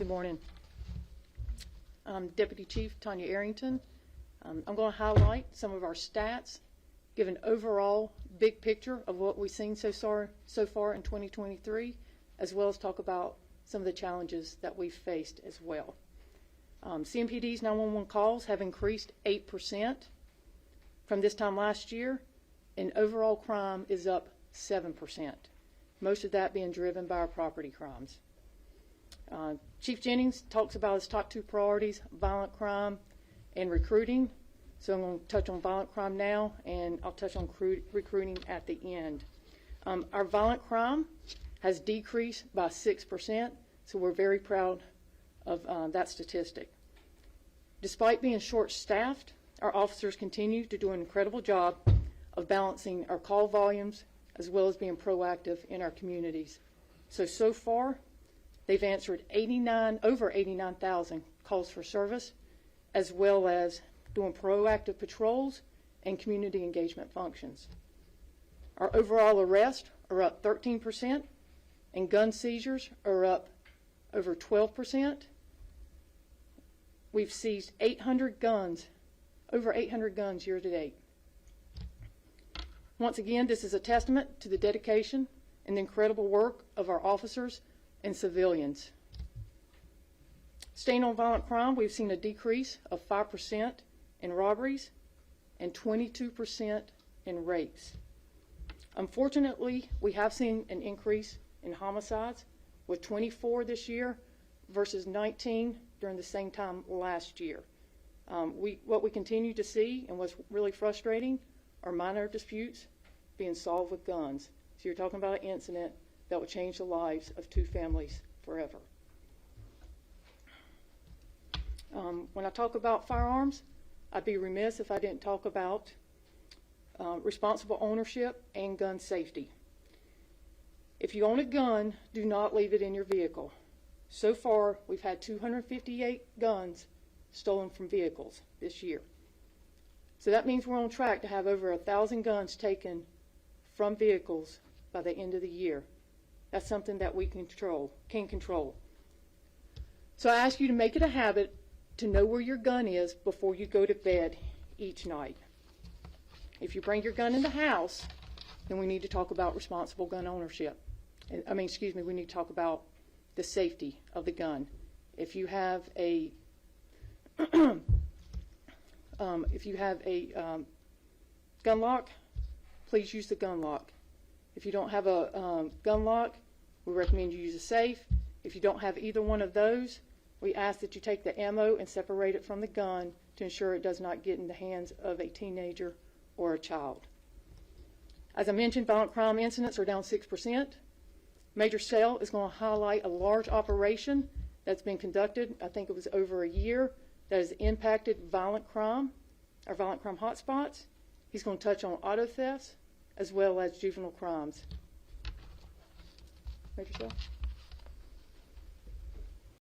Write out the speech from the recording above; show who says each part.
Speaker 1: Good morning. I'm Deputy Chief Tonya Arrington. I'm going to highlight some of our stats, give an overall big picture of what we've seen so far in 2023, as well as talk about some of the challenges that we've faced as well. CMPD's 911 calls have increased 8% from this time last year, and overall crime is up 7%, most of that being driven by our property crimes. Chief Jennings talks about his top two priorities, violent crime and recruiting. So I'm going to touch on violent crime now, and I'll touch on recruiting at the end. Our violent crime has decreased by 6%, so we're very proud of that statistic. Despite being short-staffed, our officers continue to do an incredible job of balancing our call volumes as well as being proactive in our communities. So far, they've answered over 89,000 calls for service, as well as doing proactive patrols and community engagement functions. Our overall arrests are up 13%, and gun seizures are up over 12%. We've seized 800 guns, over 800 guns year to date. Once again, this is a testament to the dedication and the incredible work of our officers and civilians. Staying on violent crime, we've seen a decrease of 5% in robberies and 22% in rapes. Unfortunately, we have seen an increase in homicides, with 24 this year versus 19 during the same time last year. What we continue to see, and what's really frustrating, are minor disputes being solved with guns. So you're talking about an incident that will change the lives of two families forever. When I talk about firearms, I'd be remiss if I didn't talk about responsible ownership and gun safety. If you own a gun, do not leave it in your vehicle. So far, we've had 258 guns stolen from vehicles this year. So that means we're on track to have over 1,000 guns taken from vehicles by the end of the year. That's something that we can control. So I ask you to make it a habit to know where your gun is before you go to bed each night. If you bring your gun in the house, then we need to talk about responsible gun ownership. We need to talk about the safety of the gun. If you have a gun lock, please use the gun lock. If you don't have a gun lock, we recommend you use a safe. If you don't have either one of those, we ask that you take the ammo and separate it from the gun to ensure it does not get in the hands of a teenager or a child. As I mentioned, violent crime incidents are down 6%. Major Sale is going to highlight a large operation that's been conducted, I think it was over a year, that has impacted violent crime, our violent crime hotspots. He's going to touch on auto thefts as well as juvenile crimes. Major Sale?